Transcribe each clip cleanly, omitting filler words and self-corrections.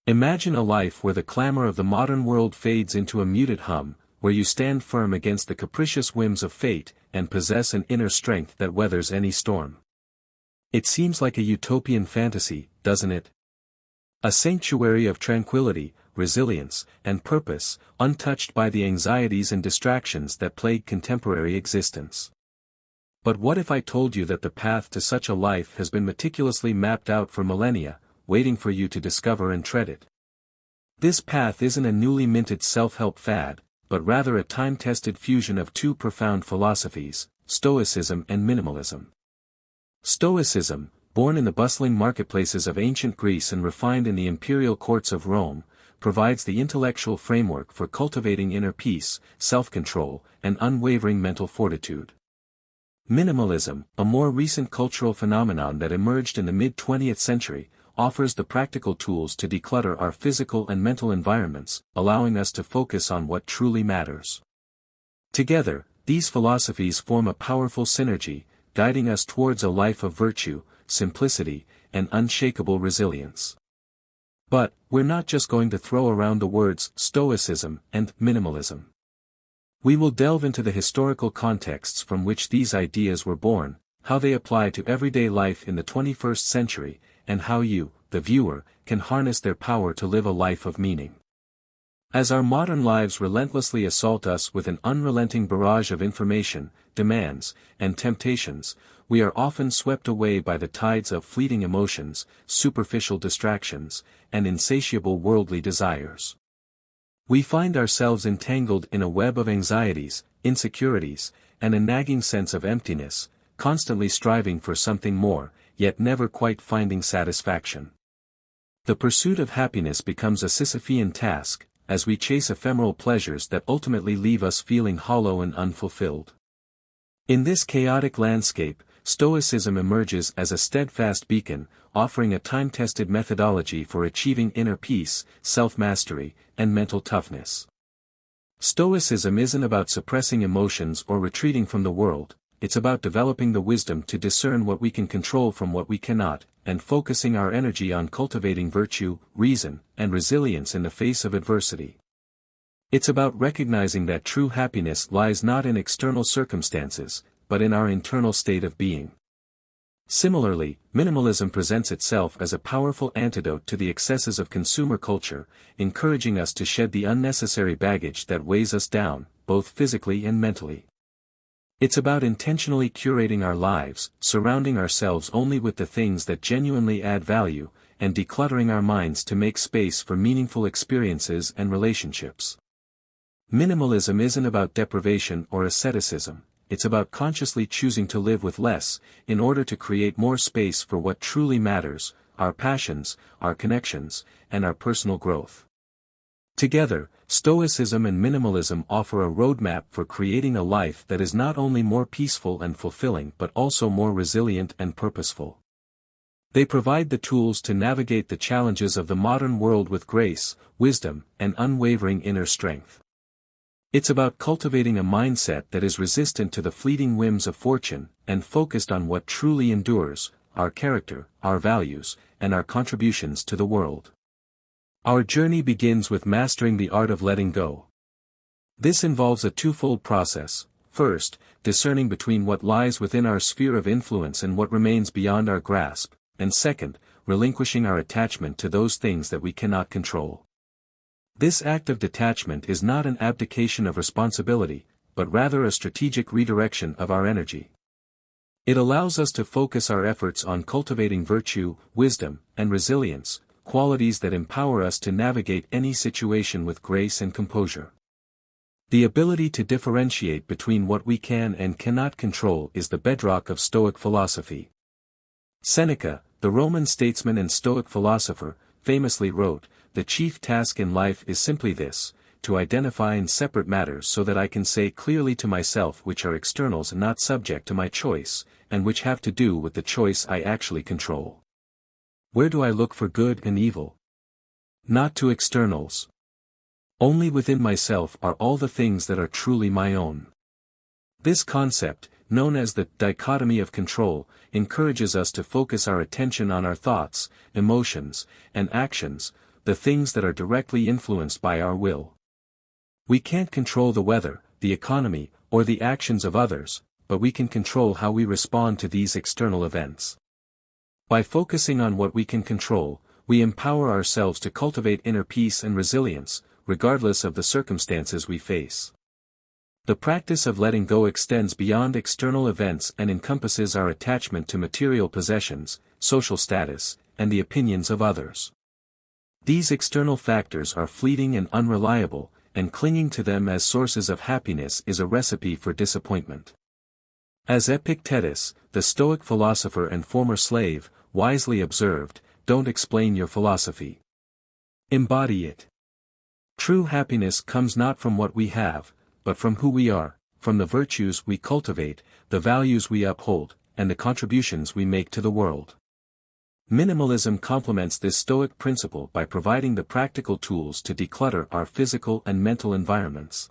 Imagine a life where the clamor of the modern world fades into a muted hum, where you stand firm against the capricious whims of fate, and possess an inner strength that weathers any storm. It seems like a utopian fantasy, doesn't it? A sanctuary of tranquility, resilience, and purpose, untouched by the anxieties and distractions that plague contemporary existence. But what if I told you that the path to such a life has been meticulously mapped out for millennia, waiting for you to discover and tread it? This path isn't a newly minted self-help fad, but rather a time-tested fusion of two profound philosophies, Stoicism and minimalism. Stoicism, born in the bustling marketplaces of ancient Greece and refined in the imperial courts of Rome, provides the intellectual framework for cultivating inner peace, self-control, and unwavering mental fortitude. Minimalism, a more recent cultural phenomenon that emerged in the mid-20th century, offers the practical tools to declutter our physical and mental environments, allowing us to focus on what truly matters. Together, these philosophies form a powerful synergy, guiding us towards a life of virtue, simplicity, and unshakable resilience. But, we're not just going to throw around the words Stoicism and minimalism. We will delve into the historical contexts from which these ideas were born, how they apply to everyday life in the 21st century, and how you, the viewer, can harness their power to live a life of meaning. As our modern lives relentlessly assault us with an unrelenting barrage of information, demands, and temptations, we are often swept away by the tides of fleeting emotions, superficial distractions, and insatiable worldly desires. We find ourselves entangled in a web of anxieties, insecurities, and a nagging sense of emptiness, constantly striving for something more, yet never quite finding satisfaction. The pursuit of happiness becomes a Sisyphean task, as we chase ephemeral pleasures that ultimately leave us feeling hollow and unfulfilled. In this chaotic landscape, Stoicism emerges as a steadfast beacon, offering a time-tested methodology for achieving inner peace, self-mastery, and mental toughness. Stoicism isn't about suppressing emotions or retreating from the world, it's about developing the wisdom to discern what we can control from what we cannot, and focusing our energy on cultivating virtue, reason, and resilience in the face of adversity. It's about recognizing that true happiness lies not in external circumstances, but in our internal state of being. Similarly, minimalism presents itself as a powerful antidote to the excesses of consumer culture, encouraging us to shed the unnecessary baggage that weighs us down, both physically and mentally. It's about intentionally curating our lives, surrounding ourselves only with the things that genuinely add value, and decluttering our minds to make space for meaningful experiences and relationships. Minimalism isn't about deprivation or asceticism, it's about consciously choosing to live with less, in order to create more space for what truly matters, our passions, our connections, and our personal growth. Together, Stoicism and minimalism offer a roadmap for creating a life that is not only more peaceful and fulfilling but also more resilient and purposeful. They provide the tools to navigate the challenges of the modern world with grace, wisdom, and unwavering inner strength. It's about cultivating a mindset that is resistant to the fleeting whims of fortune, and focused on what truly endures, our character, our values, and our contributions to the world. Our journey begins with mastering the art of letting go. This involves a twofold process: first, discerning between what lies within our sphere of influence and what remains beyond our grasp, and second, relinquishing our attachment to those things that we cannot control. This act of detachment is not an abdication of responsibility, but rather a strategic redirection of our energy. It allows us to focus our efforts on cultivating virtue, wisdom, and resilience, qualities that empower us to navigate any situation with grace and composure. The ability to differentiate between what we can and cannot control is the bedrock of Stoic philosophy. Seneca, the Roman statesman and Stoic philosopher, famously wrote, "The chief task in life is simply this, to identify and separate matters so that I can say clearly to myself which are externals and not subject to my choice, and which have to do with the choice I actually control. Where do I look for good and evil? Not to externals. Only within myself are all the things that are truly my own." This concept, known as the dichotomy of control, encourages us to focus our attention on our thoughts, emotions, and actions, the things that are directly influenced by our will. We can't control the weather, the economy, or the actions of others, but we can control how we respond to these external events. By focusing on what we can control, we empower ourselves to cultivate inner peace and resilience, regardless of the circumstances we face. The practice of letting go extends beyond external events and encompasses our attachment to material possessions, social status, and the opinions of others. These external factors are fleeting and unreliable, and clinging to them as sources of happiness is a recipe for disappointment. As Epictetus, the Stoic philosopher and former slave, wisely observed, "Don't explain your philosophy. Embody it." True happiness comes not from what we have, but from who we are, from the virtues we cultivate, the values we uphold, and the contributions we make to the world. Minimalism complements this Stoic principle by providing the practical tools to declutter our physical and mental environments.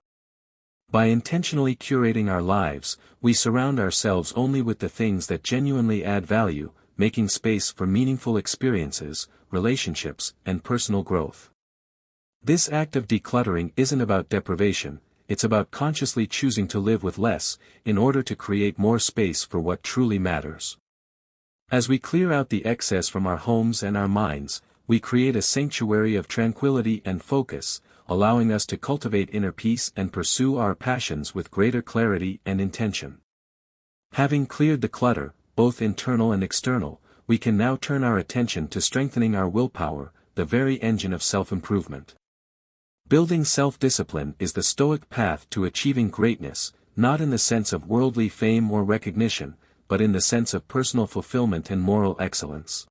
By intentionally curating our lives, we surround ourselves only with the things that genuinely add value, making space for meaningful experiences, relationships, and personal growth. This act of decluttering isn't about deprivation, it's about consciously choosing to live with less, in order to create more space for what truly matters. As we clear out the excess from our homes and our minds, we create a sanctuary of tranquility and focus, allowing us to cultivate inner peace and pursue our passions with greater clarity and intention. Having cleared the clutter, both internal and external, we can now turn our attention to strengthening our willpower, the very engine of self-improvement. Building self-discipline is the Stoic path to achieving greatness, not in the sense of worldly fame or recognition, but in the sense of personal fulfillment and moral excellence.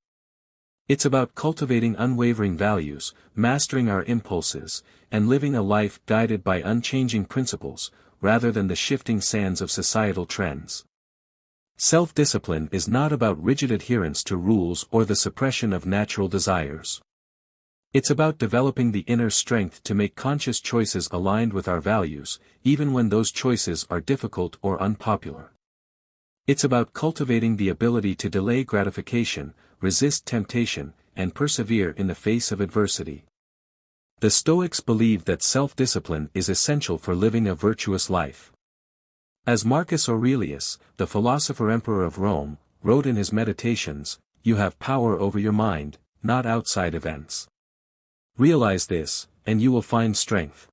It's about cultivating unwavering values, mastering our impulses, and living a life guided by unchanging principles, rather than the shifting sands of societal trends. Self-discipline is not about rigid adherence to rules or the suppression of natural desires. It's about developing the inner strength to make conscious choices aligned with our values, even when those choices are difficult or unpopular. It's about cultivating the ability to delay gratification, resist temptation, and persevere in the face of adversity. The Stoics believed that self-discipline is essential for living a virtuous life. As Marcus Aurelius, the philosopher-emperor of Rome, wrote in his Meditations, "You have power over your mind, not outside events. Realize this, and you will find strength."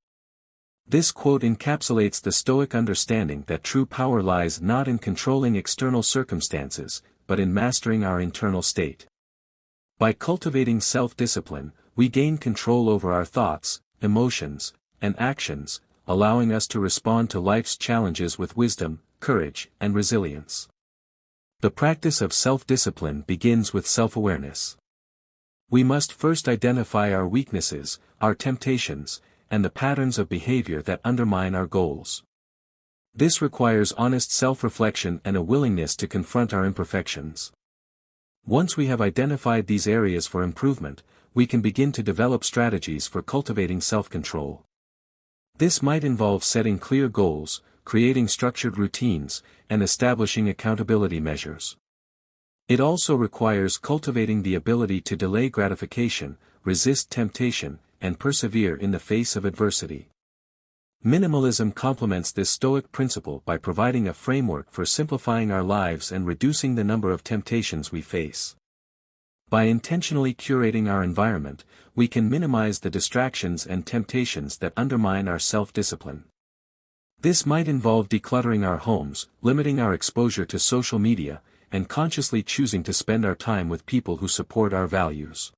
This quote encapsulates the Stoic understanding that true power lies not in controlling external circumstances, but in mastering our internal state. By cultivating self-discipline, we gain control over our thoughts, emotions, and actions, allowing us to respond to life's challenges with wisdom, courage, and resilience. The practice of self-discipline begins with self-awareness. We must first identify our weaknesses, our temptations, and the patterns of behavior that undermine our goals. This requires honest self-reflection and a willingness to confront our imperfections. Once we have identified these areas for improvement, we can begin to develop strategies for cultivating self-control. This might involve setting clear goals, creating structured routines, and establishing accountability measures. It also requires cultivating the ability to delay gratification, resist temptation, and persevere in the face of adversity. Minimalism complements this Stoic principle by providing a framework for simplifying our lives and reducing the number of temptations we face. By intentionally curating our environment, we can minimize the distractions and temptations that undermine our self-discipline. This might involve decluttering our homes, limiting our exposure to social media, and consciously choosing to spend our time with people who support our values.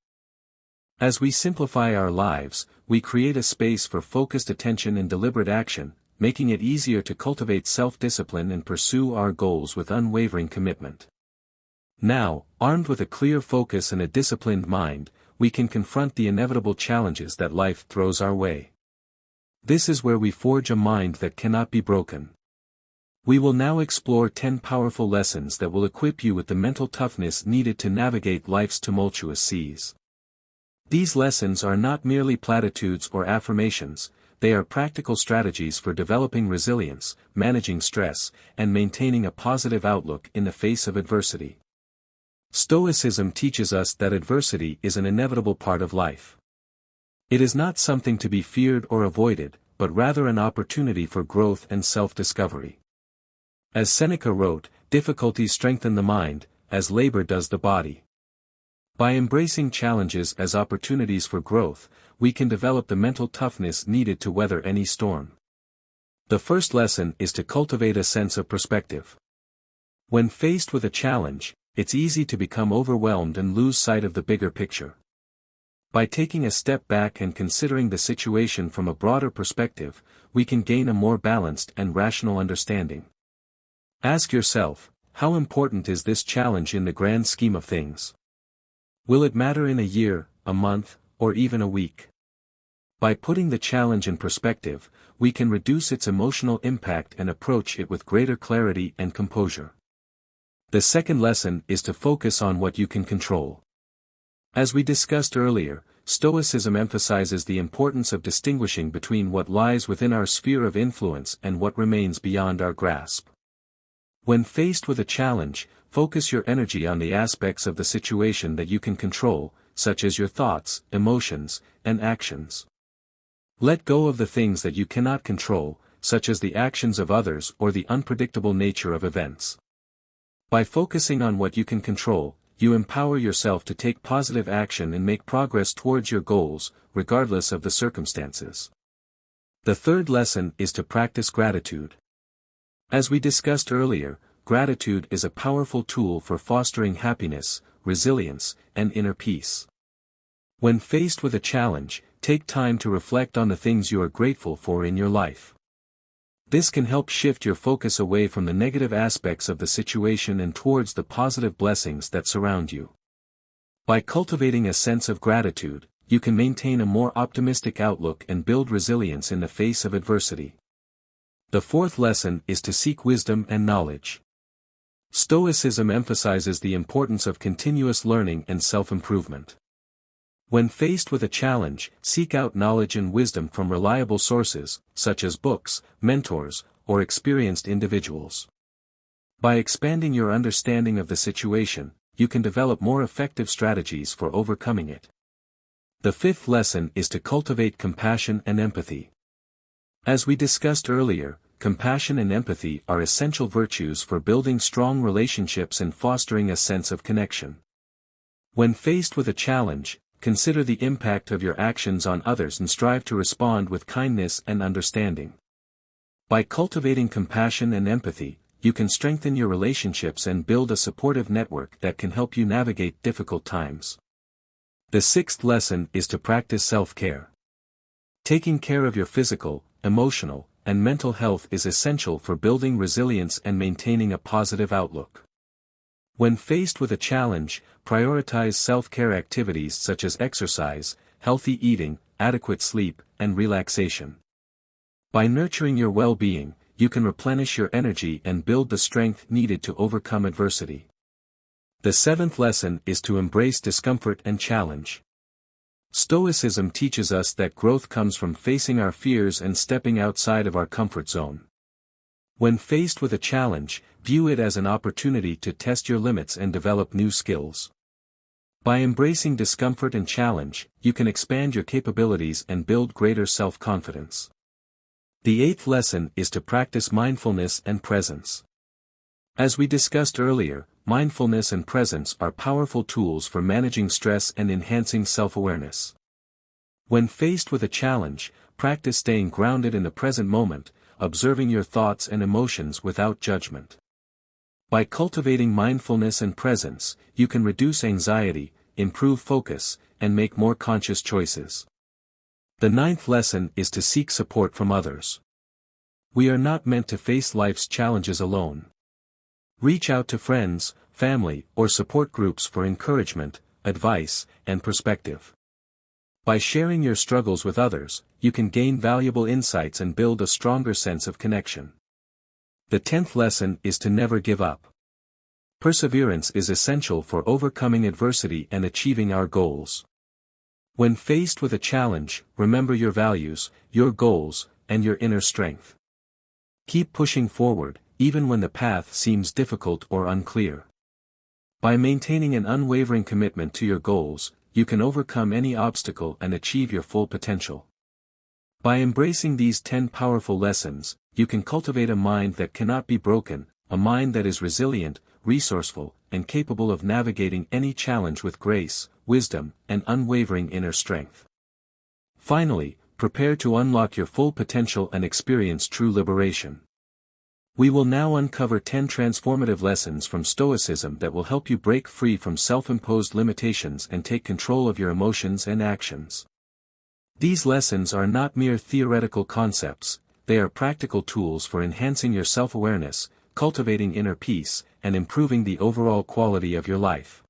As we simplify our lives, we create a space for focused attention and deliberate action, making it easier to cultivate self-discipline and pursue our goals with unwavering commitment. Now, armed with a clear focus and a disciplined mind, we can confront the inevitable challenges that life throws our way. This is where we forge a mind that cannot be broken. We will now explore 10 powerful lessons that will equip you with the mental toughness needed to navigate life's tumultuous seas. These lessons are not merely platitudes or affirmations, they are practical strategies for developing resilience, managing stress, and maintaining a positive outlook in the face of adversity. Stoicism teaches us that adversity is an inevitable part of life. It is not something to be feared or avoided, but rather an opportunity for growth and self-discovery. As Seneca wrote, difficulties strengthen the mind, as labor does the body. By embracing challenges as opportunities for growth, we can develop the mental toughness needed to weather any storm. The first lesson is to cultivate a sense of perspective. When faced with a challenge, it's easy to become overwhelmed and lose sight of the bigger picture. By taking a step back and considering the situation from a broader perspective, we can gain a more balanced and rational understanding. Ask yourself, how important is this challenge in the grand scheme of things? Will it matter in a year, a month, or even a week? By putting the challenge in perspective, we can reduce its emotional impact and approach it with greater clarity and composure. The second lesson is to focus on what you can control. As we discussed earlier, Stoicism emphasizes the importance of distinguishing between what lies within our sphere of influence and what remains beyond our grasp. When faced with a challenge, focus your energy on the aspects of the situation that you can control, such as your thoughts, emotions, and actions. Let go of the things that you cannot control, such as the actions of others or the unpredictable nature of events. By focusing on what you can control, you empower yourself to take positive action and make progress towards your goals, regardless of the circumstances. The third lesson is to practice gratitude. As we discussed earlier, gratitude is a powerful tool for fostering happiness, resilience, and inner peace. When faced with a challenge, take time to reflect on the things you are grateful for in your life. This can help shift your focus away from the negative aspects of the situation and towards the positive blessings that surround you. By cultivating a sense of gratitude, you can maintain a more optimistic outlook and build resilience in the face of adversity. The fourth lesson is to seek wisdom and knowledge. Stoicism emphasizes the importance of continuous learning and self-improvement. When faced with a challenge, seek out knowledge and wisdom from reliable sources, such as books, mentors, or experienced individuals. By expanding your understanding of the situation, you can develop more effective strategies for overcoming it. The fifth lesson is to cultivate compassion and empathy. As we discussed earlier, compassion and empathy are essential virtues for building strong relationships and fostering a sense of connection. When faced with a challenge, consider the impact of your actions on others and strive to respond with kindness and understanding. By cultivating compassion and empathy, you can strengthen your relationships and build a supportive network that can help you navigate difficult times. The sixth lesson is to practice self-care. Taking care of your physical, emotional, and mental health is essential for building resilience and maintaining a positive outlook. When faced with a challenge, prioritize self-care activities such as exercise, healthy eating, adequate sleep, and relaxation. By nurturing your well-being, you can replenish your energy and build the strength needed to overcome adversity. The seventh lesson is to embrace discomfort and challenge. Stoicism teaches us that growth comes from facing our fears and stepping outside of our comfort zone. When faced with a challenge, view it as an opportunity to test your limits and develop new skills. By embracing discomfort and challenge, you can expand your capabilities and build greater self-confidence. The eighth lesson is to practice mindfulness and presence. As we discussed earlier, mindfulness and presence are powerful tools for managing stress and enhancing self-awareness. When faced with a challenge, practice staying grounded in the present moment, observing your thoughts and emotions without judgment. By cultivating mindfulness and presence, you can reduce anxiety, improve focus, and make more conscious choices. The ninth lesson is to seek support from others. We are not meant to face life's challenges alone. Reach out to friends, family, or support groups for encouragement, advice, and perspective. By sharing your struggles with others, you can gain valuable insights and build a stronger sense of connection. The 10th lesson is to never give up. Perseverance is essential for overcoming adversity and achieving our goals. When faced with a challenge, remember your values, your goals, and your inner strength. Keep pushing forward, even when the path seems difficult or unclear. By maintaining an unwavering commitment to your goals, you can overcome any obstacle and achieve your full potential. By embracing these 10 powerful lessons, you can cultivate a mind that cannot be broken, a mind that is resilient, resourceful, and capable of navigating any challenge with grace, wisdom, and unwavering inner strength. Finally, prepare to unlock your full potential and experience true liberation. We will now uncover 10 transformative lessons from Stoicism that will help you break free from self-imposed limitations and take control of your emotions and actions. These lessons are not mere theoretical concepts, they are practical tools for enhancing your self-awareness, cultivating inner peace, and improving the overall quality of your life.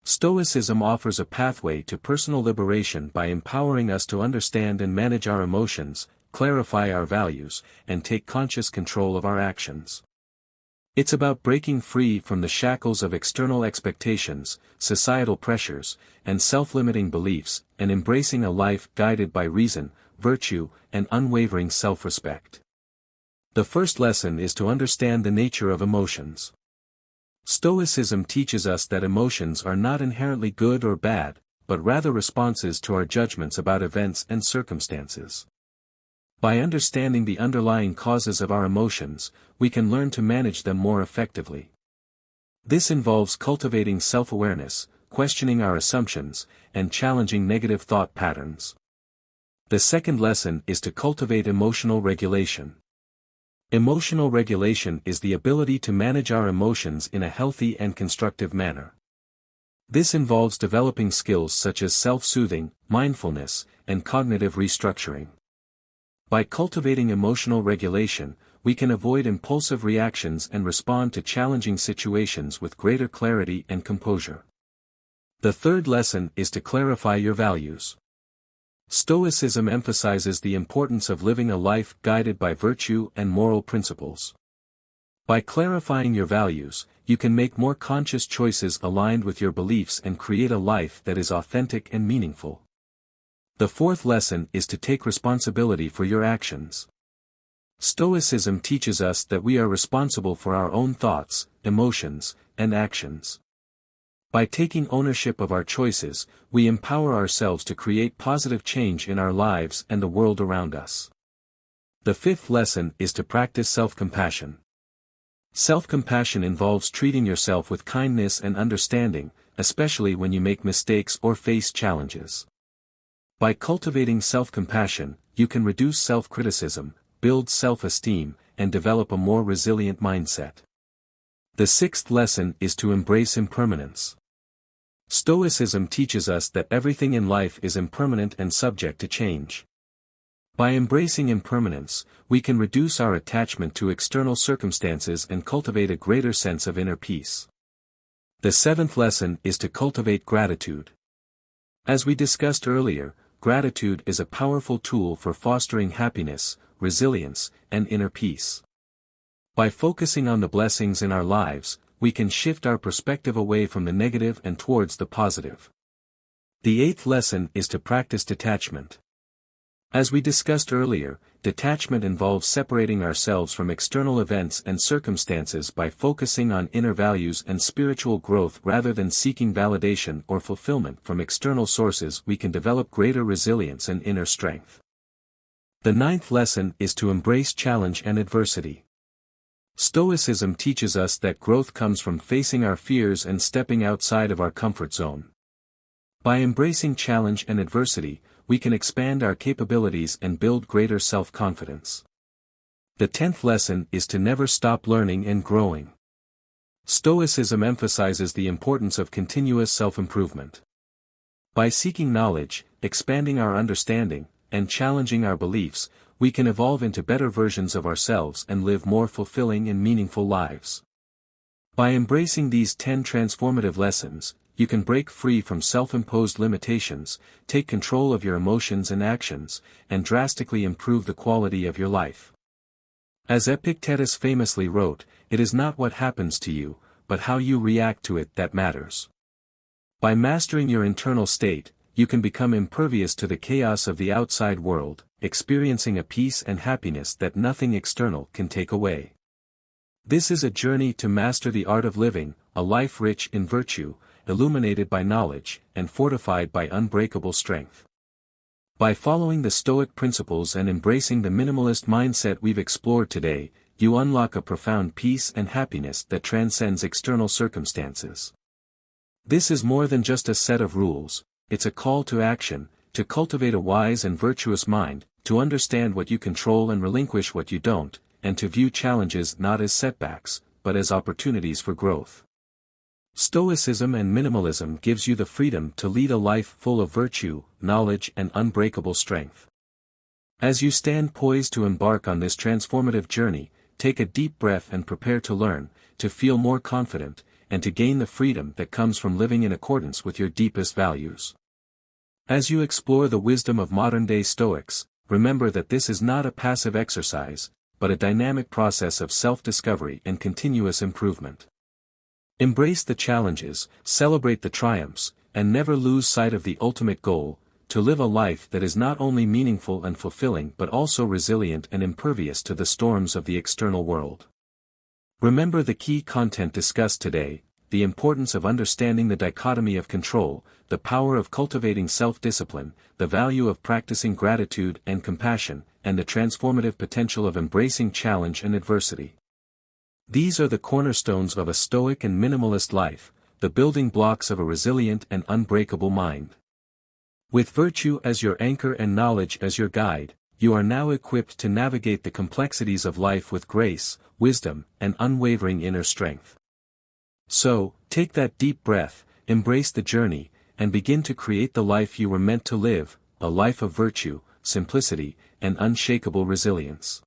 Stoicism offers a pathway to personal liberation by empowering us to understand and manage our emotions, clarify our values, and take conscious control of our actions. It's about breaking free from the shackles of external expectations, societal pressures, and self-limiting beliefs, and embracing a life guided by reason, virtue, and unwavering self-respect. The first lesson is to understand the nature of emotions. Stoicism teaches us that emotions are not inherently good or bad, but rather responses to our judgments about events and circumstances. By understanding the underlying causes of our emotions, we can learn to manage them more effectively. This involves cultivating self-awareness, questioning our assumptions, and challenging negative thought patterns. The second lesson is to cultivate emotional regulation. Emotional regulation is the ability to manage our emotions in a healthy and constructive manner. This involves developing skills such as self-soothing, mindfulness, and cognitive restructuring. By cultivating emotional regulation, we can avoid impulsive reactions and respond to challenging situations with greater clarity and composure. The third lesson is to clarify your values. Stoicism emphasizes the importance of living a life guided by virtue and moral principles. By clarifying your values, you can make more conscious choices aligned with your beliefs and create a life that is authentic and meaningful. The fourth lesson is to take responsibility for your actions. Stoicism teaches us that we are responsible for our own thoughts, emotions, and actions. By taking ownership of our choices, we empower ourselves to create positive change in our lives and the world around us. The fifth lesson is to practice self-compassion. Self-compassion involves treating yourself with kindness and understanding, especially when you make mistakes or face challenges. By cultivating self-compassion, you can reduce self-criticism, build self-esteem, and develop a more resilient mindset. The sixth lesson is to embrace impermanence. Stoicism teaches us that everything in life is impermanent and subject to change. By embracing impermanence, we can reduce our attachment to external circumstances and cultivate a greater sense of inner peace. The seventh lesson is to cultivate gratitude. As we discussed earlier, gratitude is a powerful tool for fostering happiness, resilience, and inner peace. By focusing on the blessings in our lives, we can shift our perspective away from the negative and towards the positive. The eighth lesson is to practice detachment. As we discussed earlier, detachment involves separating ourselves from external events and circumstances by focusing on inner values and spiritual growth rather than seeking validation or fulfillment from external sources. We can develop greater resilience and inner strength. The ninth lesson is to embrace challenge and adversity. Stoicism teaches us that growth comes from facing our fears and stepping outside of our comfort zone. By embracing challenge and adversity, we can expand our capabilities and build greater self-confidence. The 10th lesson is to never stop learning and growing. Stoicism emphasizes the importance of continuous self-improvement. By seeking knowledge, expanding our understanding, and challenging our beliefs, we can evolve into better versions of ourselves and live more fulfilling and meaningful lives. By embracing these 10 transformative lessons, you can break free from self-imposed limitations, take control of your emotions and actions, and drastically improve the quality of your life. As Epictetus famously wrote, "It is not what happens to you, but how you react to it that matters." By mastering your internal state, you can become impervious to the chaos of the outside world, experiencing a peace and happiness that nothing external can take away. This is a journey to master the art of living, a life rich in virtue, illuminated by knowledge, and fortified by unbreakable strength. By following the Stoic principles and embracing the minimalist mindset we've explored today, you unlock a profound peace and happiness that transcends external circumstances. This is more than just a set of rules, it's a call to action, to cultivate a wise and virtuous mind, to understand what you control and relinquish what you don't, and to view challenges not as setbacks, but as opportunities for growth. Stoicism and minimalism gives you the freedom to lead a life full of virtue, knowledge and unbreakable strength. As you stand poised to embark on this transformative journey, take a deep breath and prepare to learn, to feel more confident, and to gain the freedom that comes from living in accordance with your deepest values. As you explore the wisdom of modern-day Stoics, remember that this is not a passive exercise, but a dynamic process of self-discovery and continuous improvement. Embrace the challenges, celebrate the triumphs, and never lose sight of the ultimate goal, to live a life that is not only meaningful and fulfilling but also resilient and impervious to the storms of the external world. Remember the key content discussed today: the importance of understanding the dichotomy of control, the power of cultivating self-discipline, the value of practicing gratitude and compassion, and the transformative potential of embracing challenge and adversity. These are the cornerstones of a Stoic and minimalist life, the building blocks of a resilient and unbreakable mind. With virtue as your anchor and knowledge as your guide, you are now equipped to navigate the complexities of life with grace, wisdom, and unwavering inner strength. So, take that deep breath, embrace the journey, and begin to create the life you were meant to live, a life of virtue, simplicity, and unshakable resilience.